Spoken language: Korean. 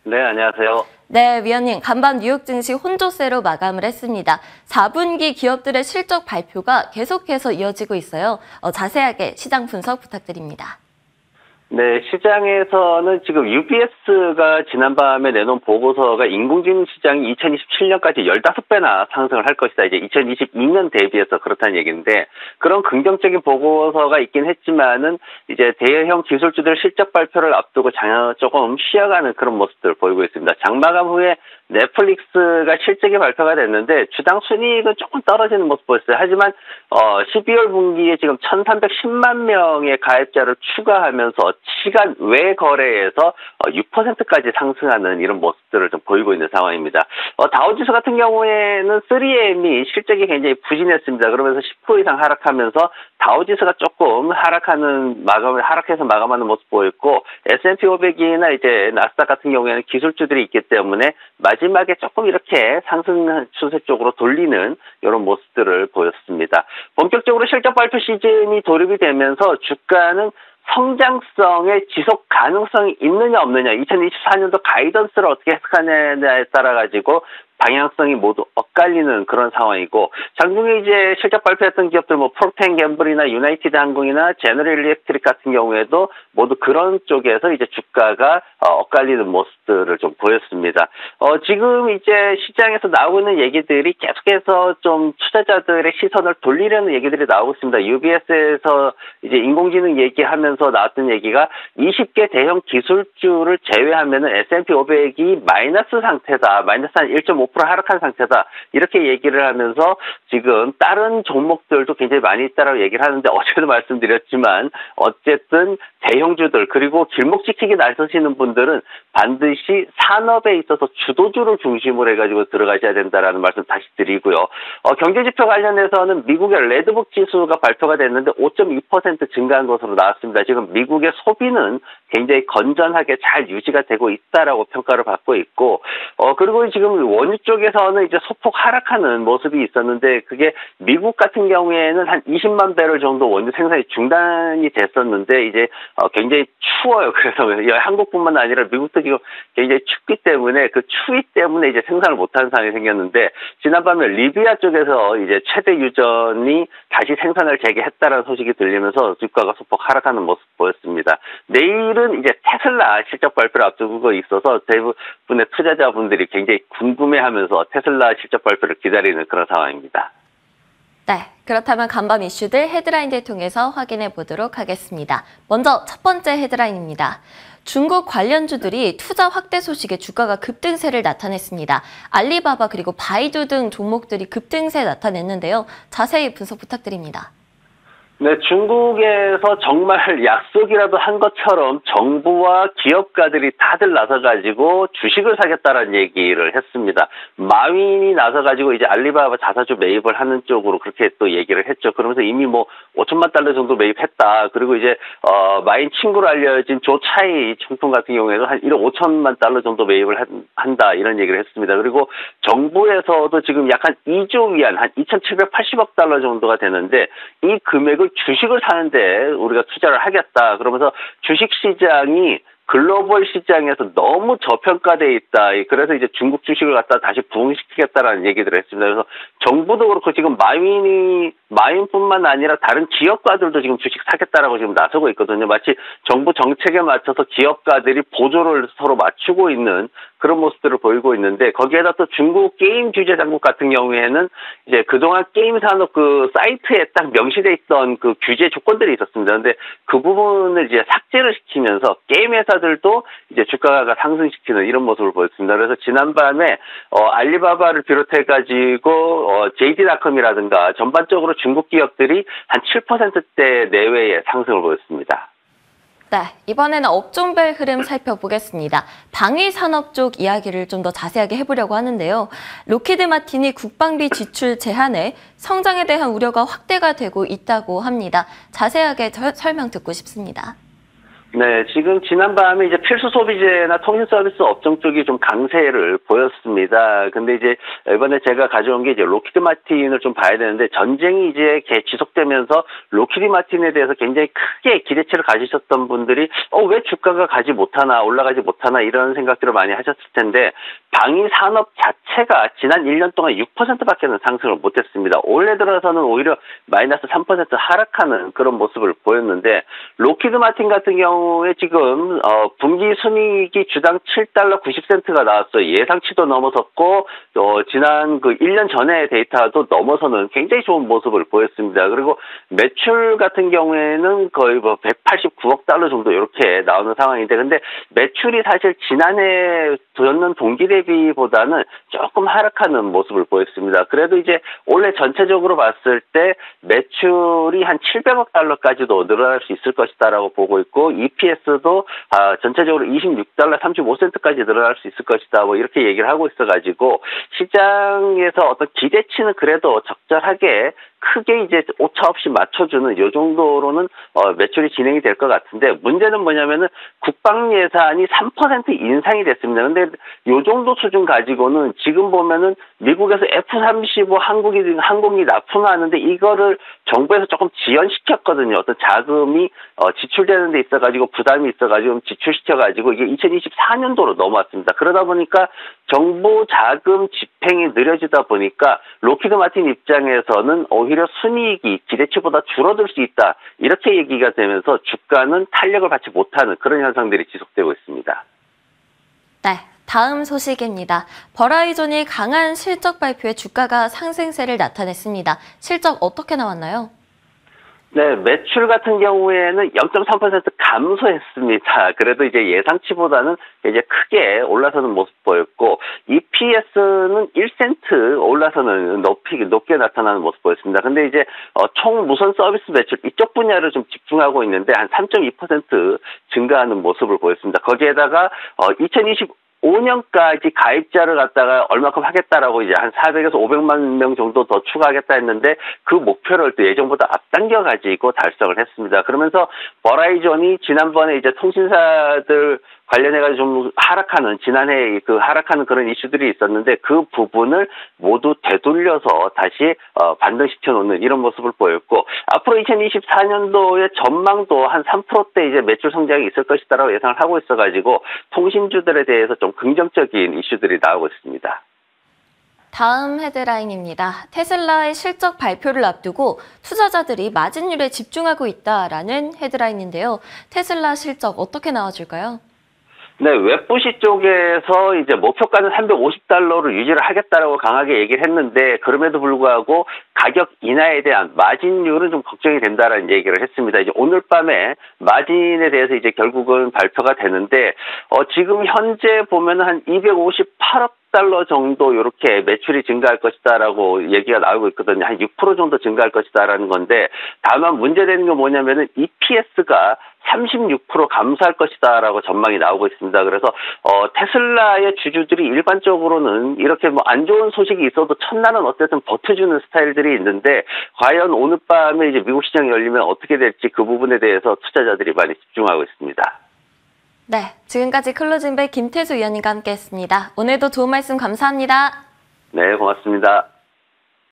네, 안녕하세요. 네, 위원님, 간밤 뉴욕 증시 혼조세로 마감을 했습니다. 4분기 기업들의 실적 발표가 계속해서 이어지고 있어요. 자세하게 시장 분석 부탁드립니다. 네, 시장에서는 지금 UBS가 지난밤에 내놓은 보고서가 인공지능 시장이 2027년까지 15배나 상승을 할 것이다. 이제 2022년 대비해서 그렇다는 얘기인데, 그런 긍정적인 보고서가 있긴 했지만은 이제 대형 기술주들 실적 발표를 앞두고 조금 쉬어가는 그런 모습들을 보이고 있습니다. 장마감 후에 넷플릭스가 실적이 발표가 됐는데 주당 순이익은 조금 떨어지는 모습 보였어요. 하지만 12월 분기에 지금 1,310만 명의 가입자를 추가하면서 시간 외 거래에서 6%까지 상승하는 이런 모습들을 좀 보이고 있는 상황입니다. 다우지수 같은 경우에는 3M이 실적이 굉장히 부진했습니다. 그러면서 10% 이상 하락하면서 다우지수가 조금 하락해서 마감하는 모습 보였고, S&P 500이나 이제 나스닥 같은 경우에는 기술주들이 있기 때문에 마지막에 조금 이렇게 상승 추세 쪽으로 돌리는 이런 모습들을 보였습니다. 본격적으로 실적 발표 시즌이 돌입이 되면서 주가는 성장성의 지속 가능성이 있느냐 없느냐, 2024년도 가이던스를 어떻게 해석하느냐에 따라 가지고 방향성이 모두 엇갈리는 그런 상황이고, 장중에 이제 실적 발표했던 기업들 프록터 앤 gem블이나 유나이티드 항공이나 제너럴 일렉트릭 같은 경우에도 모두 그런 쪽에서 이제 주가가 엇갈리는 모습들을 좀 보였습니다. 지금 이제 시장에서 나오고 있는 얘기들이 계속해서 좀 투자자들의 시선을 돌리려는 얘기들이 나오고 있습니다. UBS에서 이제 인공지능 얘기하면서 나왔던 얘기가 20개 대형 기술주를 제외하면은 S&P 500이 마이너스 상태다. 마이너스 한 1.5% 하락한 상태다. 이렇게 얘기를 하면서 지금 다른 종목들도 굉장히 많이 있다라고 얘기를 하는데, 어제도 말씀드렸지만 어쨌든 대형주들 그리고 길목 지키기 나서시는 분들은 반드시 산업에 있어서 주도주를 중심으로 해가지고 들어가셔야 된다라는 말씀 다시 드리고요. 경제지표 관련해서는 미국의 레드북 지수가 발표가 됐는데 5.2% 증가한 것으로 나왔습니다. 지금 미국의 소비는 굉장히 건전하게 잘 유지가 되고 있다라고 평가를 받고 있고, 그리고 지금 원유 쪽에서는 이제 소폭 하락하는 모습이 있었는데, 그게 미국 같은 경우에는 한 20만 배럴 정도 원유 생산이 중단이 됐었는데 이제 굉장히 추워요. 그래서 한국뿐만 아니라 미국도 지금 굉장히 춥기 때문에 그 추위 때문에 이제 생산을 못하는 상황이 생겼는데, 지난밤에 리비아 쪽에서 이제 최대 유전이 다시 생산을 재개했다라는 소식이 들리면서 주가가 소폭 하락하는 모습 보였습니다. 내일은 이제 테슬라 실적 발표를 앞두고 있어서 대부분의 투자자분들이 굉장히 궁금해하면서 테슬라 실적 발표를 기다리는 그런 상황입니다. 네, 그렇다면 간밤 이슈들 헤드라인들 통해서 확인해 보도록 하겠습니다. 먼저 첫 번째 헤드라인입니다. 중국 관련주들이 투자 확대 소식에 주가가 급등세를 나타냈습니다. 알리바바 그리고 바이두 등 종목들이 급등세 나타냈는데요. 자세히 분석 부탁드립니다. 네, 중국에서 정말 약속이라도 한 것처럼 정부와 기업가들이 다들 나서가지고 주식을 사겠다라는 얘기를 했습니다. 마윈이 나서가지고 이제 알리바바 자사주 매입을 하는 쪽으로 그렇게 또 얘기를 했죠. 그러면서 이미 5천만 달러 정도 매입했다. 그리고 이제 마윈 친구로 알려진 조 차이 총통 같은 경우에도 한 1억 5천만 달러 정도 매입을 한다. 이런 얘기를 했습니다. 그리고 정부에서도 지금 약 한 2조 위안, 한 2,780억 달러 정도가 되는데, 이 금액을 주식을 사는데 우리가 투자를 하겠다. 그러면서 주식시장이 글로벌 시장에서 너무 저평가돼 있다. 그래서 이제 중국 주식을 갖다 다시 부흥시키겠다라는 얘기들을 했습니다. 그래서 정부도 그렇고 지금 마윈뿐만 아니라 다른 기업가들도 지금 주식 사겠다라고 지금 나서고 있거든요. 마치 정부 정책에 맞춰서 기업가들이 보조를 서로 맞추고 있는 그런 모습들을 보이고 있는데, 거기에다 또 중국 게임 규제 당국 같은 경우에는 이제 그동안 게임 산업 그 사이트에 딱 명시돼 있던 그 규제 조건들이 있었습니다. 그런데 그 부분을 이제 삭제를 시키면서 게임 회사들도 이제 주가가 상승시키는 이런 모습을 보였습니다. 그래서 지난밤에 알리바바를 비롯해가지고 JD.com이라든가 전반적으로 중국 기업들이 한 7%대 내외의 상승을 보였습니다. 네, 이번에는 업종별 흐름 살펴보겠습니다. 방위 산업 쪽 이야기를 좀 더 자세하게 해보려고 하는데요. 로키드 마틴이 국방비 지출 제한에 성장에 대한 우려가 확대가 되고 있다고 합니다. 자세하게 설명 듣고 싶습니다. 네, 지금 지난밤에 이제 필수 소비재나 통신 서비스 업종 쪽이 좀 강세를 보였습니다. 근데 이제 이번에 제가 가져온 게 이제 로키드 마틴을 좀 봐야 되는데, 전쟁이 이제 지속되면서 로키드 마틴에 대해서 굉장히 크게 기대치를 가지셨던 분들이 왜 주가가 가지 못하나, 올라가지 못하나 이런 생각들을 많이 하셨을 텐데, 방위 산업 자체가 지난 1년 동안 6%밖에는 상승을 못했습니다. 올해 들어서는 오히려 마이너스 3% 하락하는 그런 모습을 보였는데, 로키드 마틴 같은 경우에 지금 분기 순이익이 주당 7달러 90센트가 나왔어요. 예상치도 넘어섰고 지난 그 1년 전의 데이터도 넘어서는 굉장히 좋은 모습을 보였습니다. 그리고 매출 같은 경우에는 거의 189억 달러 정도 이렇게 나오는 상황인데, 근데 매출이 사실 지난해 전년 동기 대비보다는 조금 하락하는 모습을 보였습니다. 그래도 이제 올해 전체적으로 봤을 때 매출이 한 700억 달러까지도 늘어날 수 있을 것이다라고 보고 있고, EPS도 전체적으로 26달러 35센트까지 늘어날 수 있을 것이다, 뭐 이렇게 얘기를 하고 있어가지고, 시장에서 어떤 기대치는 그래도 적절하게 크게 이제 오차 없이 맞춰주는 요 정도로는 매출이 진행이 될 것 같은데, 문제는 뭐냐면은 국방 예산이 3% 인상이 됐습니다. 근데 요 정도 수준 가지고는 지금 보면은 미국에서 F-35 항공기 납품하는데 이거를 정부에서 조금 지연시켰거든요. 어떤 자금이 지출되는 데 있어가지고 부담이 있어가지고 지출시켜가지고 이게 2024년도로 넘어왔습니다. 그러다 보니까 정부 자금 집행이 느려지다 보니까 로키드 마틴 입장에서는 오히려 순이익이 기대치보다 줄어들 수 있다, 이렇게 얘기가 되면서 주가는 탄력을 받지 못하는 그런 현상들이 지속되고 있습니다. 네, 다음 소식입니다. 버라이전이 강한 실적 발표에 주가가 상승세를 나타냈습니다. 실적 어떻게 나왔나요? 네, 매출 같은 경우에는 0.3% 감소했습니다. 그래도 이제 예상치보다는 이제 크게 올라서는 모습 보였고, EPS는 1센트 올라서는 높게 나타나는 모습 보였습니다. 근데 이제 총 무선 서비스 매출 이쪽 분야를 좀 집중하고 있는데 한 3.2% 증가하는 모습을 보였습니다. 거기에다가 2025년까지 가입자를 갖다가 얼마큼 하겠다라고 이제 한 400에서 500만 명 정도 더 추가하겠다 했는데, 그 목표를 또 예정보다 앞당겨가지고 달성을 했습니다. 그러면서 버라이전이 지난번에 이제 통신사들 관련해가지고 좀 하락하는, 지난해 그 하락하는 그런 이슈들이 있었는데, 그 부분을 모두 되돌려서 다시 반등시켜 놓는 이런 모습을 보였고, 앞으로 2024년도의 전망도 한 3%대 이제 매출 성장이 있을 것이다라고 예상을 하고 있어가지고, 통신주들에 대해서 좀 긍정적인 이슈들이 나오고 있습니다. 다음 헤드라인입니다. 테슬라의 실적 발표를 앞두고 투자자들이 마진율에 집중하고 있다라는 헤드라인인데요. 테슬라 실적 어떻게 나와줄까요? 네, 웹부시 쪽에서 이제 목표가는 350달러를 유지를 하겠다라고 강하게 얘기를 했는데, 그럼에도 불구하고 가격 인하에 대한 마진율은 좀 걱정이 된다라는 얘기를 했습니다. 이제 오늘 밤에 마진에 대해서 이제 결국은 발표가 되는데, 지금 현재 보면은 한 258억 달러 정도 이렇게 매출이 증가할 것이다라고 얘기가 나오고 있거든요. 한 6% 정도 증가할 것이다라는 건데, 다만 문제되는 게 뭐냐면은 EPS가 36% 감소할 것이다라고 전망이 나오고 있습니다. 그래서 테슬라의 주주들이 일반적으로는 이렇게 뭐 안 좋은 소식이 있어도 첫날은 어쨌든 버텨주는 스타일들이 있는데, 과연 오늘 밤에 이제 미국 시장이 열리면 어떻게 될지 그 부분에 대해서 투자자들이 많이 집중하고 있습니다. 네, 지금까지 클로징벨 김태수 위원님과 함께했습니다. 오늘도 좋은 말씀 감사합니다. 네, 고맙습니다.